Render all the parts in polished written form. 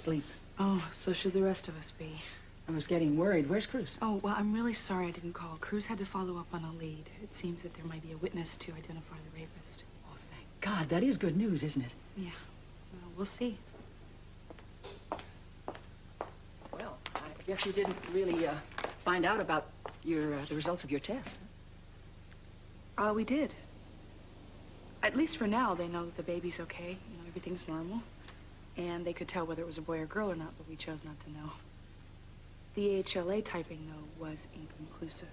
asleep. Oh, so should the rest of us be. I was getting worried. Where's Cruz? Oh, well, I'm really sorry I didn't call. Cruz had to follow up on a lead. It seems that there might be a witness to identify the rapist. Oh, thank God. That is good news, isn't it? Yeah. Well, we'll see. Well, I guess you didn't really find out about the results of your test. We did. At least for now, they know that the baby's okay. You know, everything's normal. And they could tell whether it was a boy or girl or not, but we chose not to know. The AHLA typing, though, was inconclusive.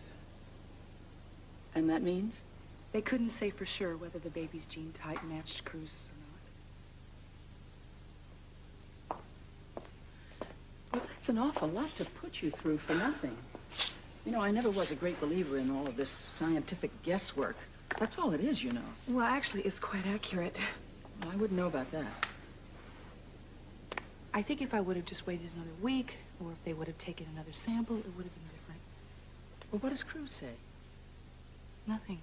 And that means? They couldn't say for sure whether the baby's gene type matched Cruz's or not. Well, that's an awful lot to put you through for nothing. You know, I never was a great believer in all of this scientific guesswork. That's all it is, you know. Well, actually, it's quite accurate. Well, I wouldn't know about that. I think if I would have just waited another week, or if they would have taken another sample, it would have been different. Well, what does Cruz say? Nothing.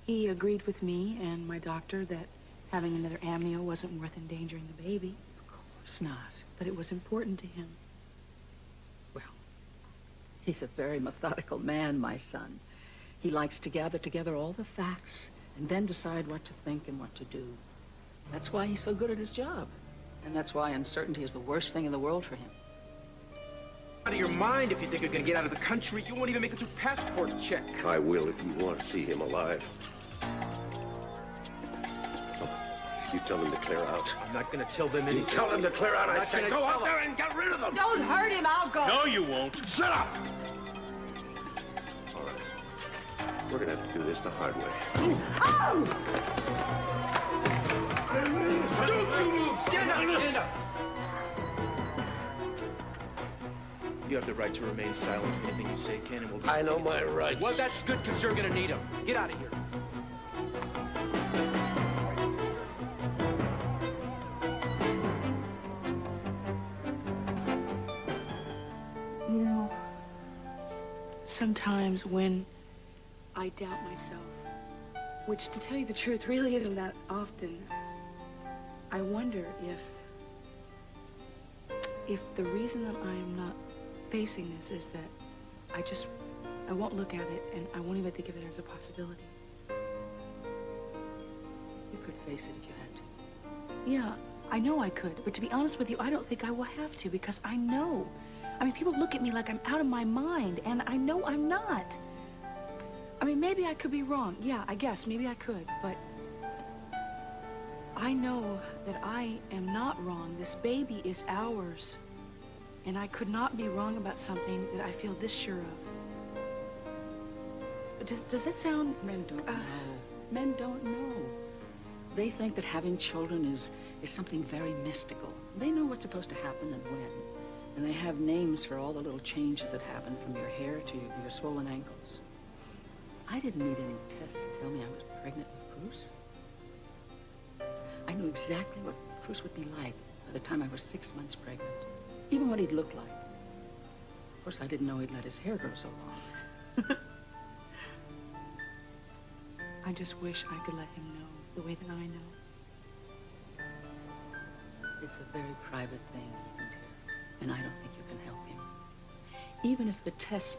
He agreed with me and my doctor that having another amnio wasn't worth endangering the baby. Of course not. But it was important to him. Well, he's a very methodical man, my son. He likes to gather together all the facts and then decide what to think and what to do. That's why he's so good at his job. And that's why uncertainty is the worst thing in the world for him. Out of your mind if you think you're gonna get out of the country. You won't even make it through passport check. I will if you want to see him alive. You tell him to clear out. I'm not gonna tell them anything. You tell him to clear out, I said. Go out there and get rid of them! Don't hurt him, I'll go. No, you won't. Shut up! All right. We're gonna have to do this the hard way. Oh! Don't you move! Stand up! Stand up! You have the right to remain silent. Anything you say can and will be. I know my rights. Well, that's good, because you're gonna need them. Get out of here. You know, sometimes when I doubt myself, which to tell you the truth really isn't that often, I wonder if the reason that I'm not facing this is that I won't look at it and I won't even think of it as a possibility. You could face it if you had to. Yeah, I know I could, but to be honest with you, I don't think I will have to because I know. I mean, people look at me like I'm out of my mind, and I know I'm not. I mean, maybe I could be wrong. Yeah, I guess, maybe I could, but I know that I am not wrong. This baby is ours, and I could not be wrong about something that I feel this sure of. Does that sound... Men don't know. Men don't know. They think that having children is something very mystical. They know what's supposed to happen and when. And they have names for all the little changes that happen from your hair to your swollen ankles. I didn't need any test to tell me I was pregnant with Cruz. I knew exactly what Cruz would be like by the time I was 6 months pregnant. Even what he'd look like. Of course, I didn't know he'd let his hair grow so long. I just wish I could let him know the way that I know. It's a very private thing, and I don't think you can help him. Even if the test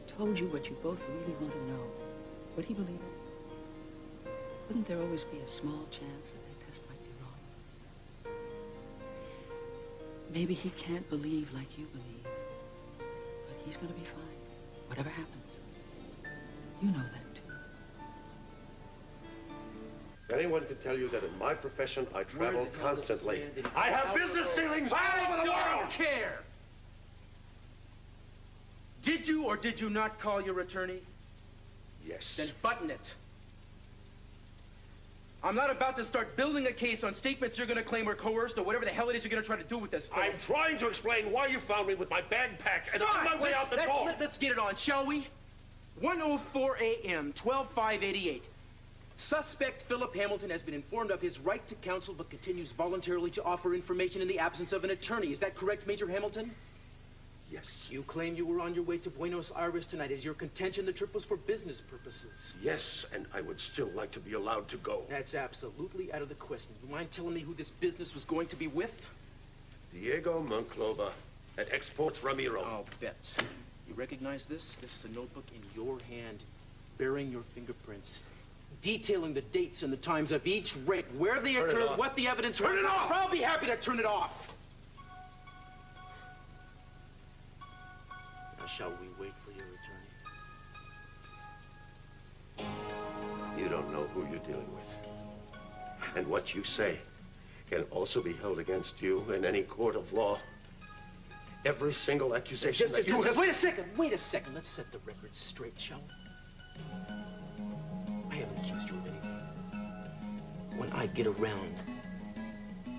told you what you both really want to know, would he believe it? Wouldn't there always be a small chance that that test might be wrong? Maybe he can't believe like you believe, but he's going to be fine, whatever happens. You know that, too. Anyone can tell you that in my profession, I travel constantly. I have business dealings all over the world! I don't care! Did you or did you not call your attorney? Yes. Then button it. I'm not about to start building a case on statements you're going to claim were coerced or whatever the hell it is you're going to try to do with this. I'm trying to explain why you found me with my bag packed and on my way out the door. Let's get it on, shall we? 1:04 a.m., 12/5/88. Suspect Philip Hamilton has been informed of his right to counsel but continues voluntarily to offer information in the absence of an attorney. Is that correct, Major Hamilton? Yes. You claim you were on your way to Buenos Aires tonight. Is your contention the trip was for business purposes? Yes, and I would still like to be allowed to go. That's absolutely out of the question. You mind telling me who this business was going to be with? Diego Monclova at Exports Ramiro. I'll bet. You recognize this? This is a notebook in your hand, bearing your fingerprints, detailing the dates and the times of each rape, where they occurred, what the evidence was. Turn it off! I'll be happy to turn it off. Now, shall we wait for your return? You don't know who you're dealing with. And what you say can also be held against you in any court of law. Every single accusation that you have... Wait a second. Let's set the record straight, shall we? I haven't accused you of anything. When I get around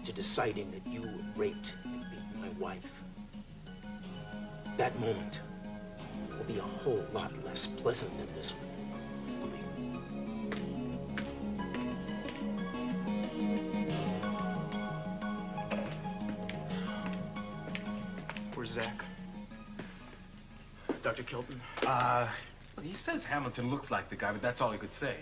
to deciding that you raped and beat my wife, that moment will be a whole lot less pleasant than this one. Where's Zach? Dr. Kelton? He says Hamilton looks like the guy, but that's all he could say.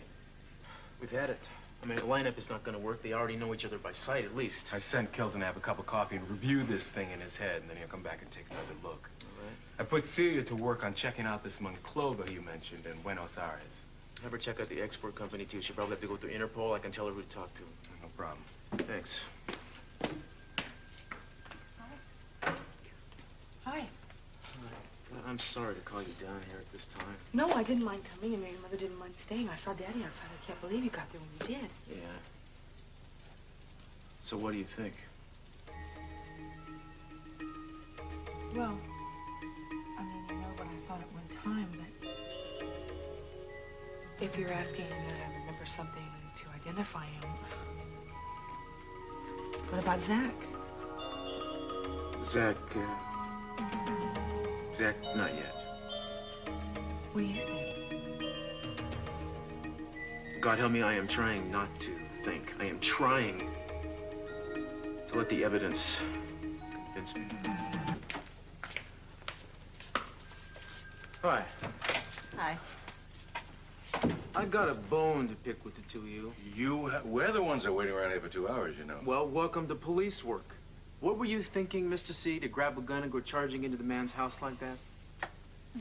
We've had it. I mean, the lineup is not going to work. They already know each other by sight, at least. I sent Kelton to have a cup of coffee and review this thing in his head, and then he'll come back and take another look. All right. I put Celia to work on checking out this Monclova you mentioned in Buenos Aires. Have her check out the export company, too. She'll probably have to go through Interpol. I can tell her who to talk to. No problem. Thanks. Hi. I'm sorry to call you down here at this time. No, I didn't mind coming, and your mother didn't mind staying. I saw Daddy outside. I can't believe you got there when you did. Yeah. So what do you think? Well, I mean, you know what I thought at one time, but if you're asking me to remember something to identify him, what about Zach? Zach, not yet. What do you think? God help me, I am trying not to think. I am trying to let the evidence convince me. Hi. Hi. I got a bone to pick with the two of you. We're the ones that are waiting around here for 2 hours, you know. Well, welcome to police work. What were you thinking, Mr. C, to grab a gun and go charging into the man's house like that?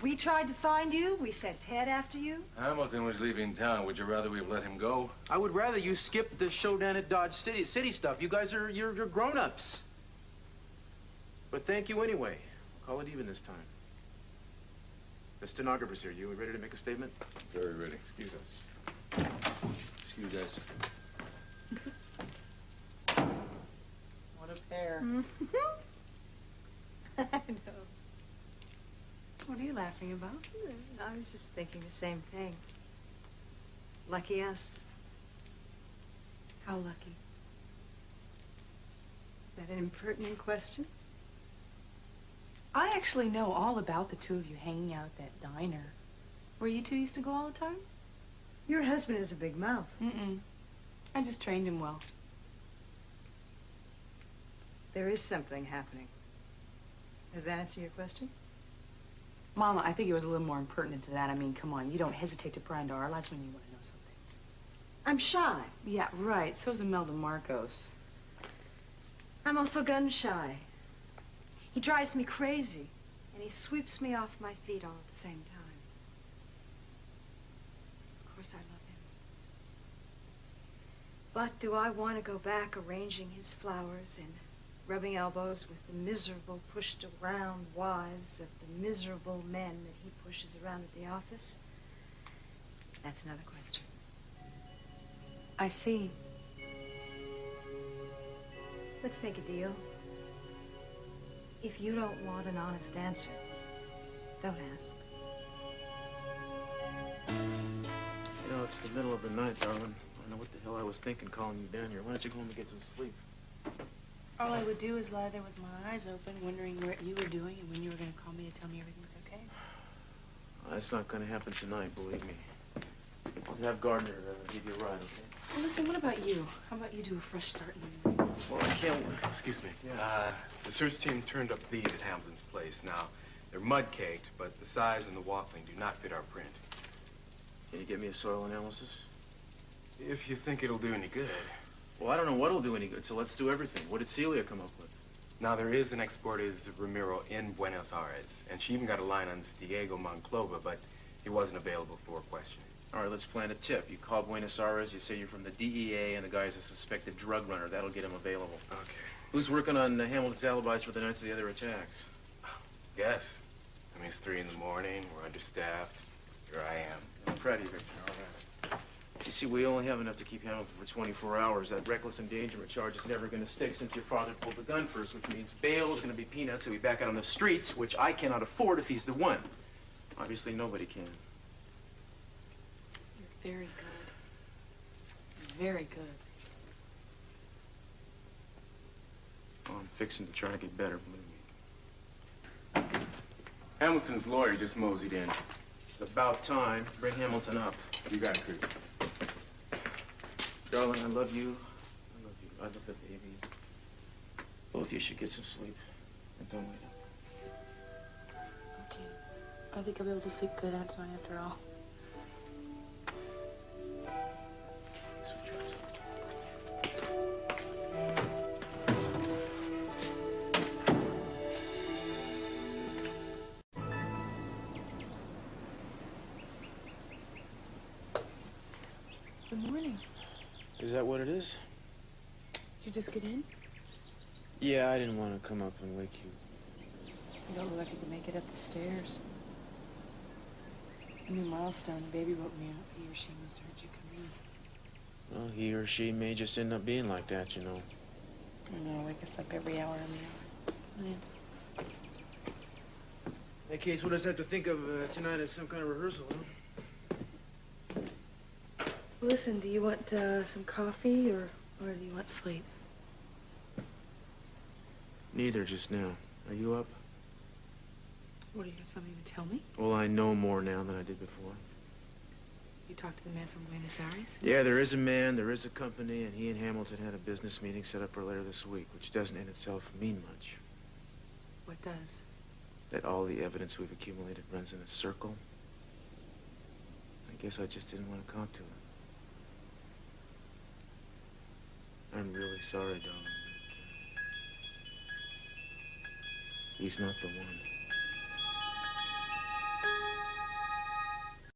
We tried to find you. We sent Ted after you. Hamilton was leaving town. Would you rather we have let him go? I would rather you skip the showdown at Dodge City stuff. You guys are, you're grown-ups. But thank you anyway. Call it even this time. The stenographer's here. You ready to make a statement? Very ready. Excuse us. Excuse us. What a pair. I know. What are you laughing about? I was just thinking the same thing. Lucky us. How lucky? Is that an impertinent question? I actually know all about the two of you hanging out at that diner. Where you two used to go all the time? Your husband has a big mouth. Mm-mm. I just trained him well. There is something happening. Does that answer your question? Mama, I think it was a little more impertinent to that. I mean, come on. You don't hesitate to pry into our lives when you want to know something. I'm shy. Yeah, right. So's Imelda Marcos. I'm also gun shy. He drives me crazy, and he sweeps me off my feet all at the same time. Of course, I love him. But do I want to go back arranging his flowers and rubbing elbows with the miserable, pushed-around wives of the miserable men that he pushes around at the office? That's another question. I see. Let's make a deal. If you don't want an honest answer, don't ask. You know, it's the middle of the night, darling. I don't know what the hell I was thinking calling you down here. Why don't you go home and get some sleep? All I would do is lie there with my eyes open, wondering what you were doing and when you were going to call me to tell me everything's okay. That's not going to happen tonight, believe me. I'll have Gardner give you a ride, okay? Well, listen, what about you? How about you do a fresh start in the morning? Well, I can't... Excuse me. Yeah. The search team turned up these at Hamilton's place. Now, they're mud-caked, but the size and the waffling do not fit our print. Can you get me a soil analysis? If you think it'll do any good. Well, I don't know what'll do any good, so let's do everything. What did Celia come up with? Now, there is an ex-Bordes Ramiro in Buenos Aires, and she even got a line on this Diego Monclova, but he wasn't available for questioning. All right, let's plan a tip. You call Buenos Aires, you say you're from the DEA, and the guy's a suspected drug runner. That'll get him available. Okay. Who's working on Hamilton's alibis for the nights of the other attacks? Yes. I mean, it's 3 in the morning, we're understaffed. Here I am. I'm proud of you, Victor. All right. You see, we only have enough to keep Hamilton for 24 hours. That reckless endangerment charge is never going to stick since your father pulled the gun first, which means bail is going to be peanuts. He'll be back out on the streets, which I cannot afford if he's the one. Obviously, nobody can. You're very good. Very good. Oh, I'm fixing to try to get better, believe me. Hamilton's lawyer just moseyed in. It's about time. Bring Hamilton up. You got it, Cruz. Darling, I love you. I love you. I love the baby. Both of you should get some sleep. And don't wait up. Okay. I think I'll be able to sleep good tonight after all. Sweet dreams. Good morning. Is that what it is? Did you just get in? Yeah, I didn't want to come up and wake you. You don't look like you can make it up the stairs. A new milestone. The baby woke me up. He or she must have heard you come in. Well, he or she may just end up being like that, you know. I know, wake us up every hour on the hour. Come in. Hey, Case, what does that have to think of tonight as some kind of rehearsal, huh? Listen, do you want some coffee or do you want sleep? Neither just now. Are you up? What, do you have something to tell me? Well, I know more now than I did before. You talked to the man from Buenos Aires? Yeah, there is a man, there is a company, and he and Hamilton had a business meeting set up for later this week, which doesn't in itself mean much. What does? That all the evidence we've accumulated runs in a circle. I guess I just didn't want to come to it. I'm really sorry, darling. He's not the one.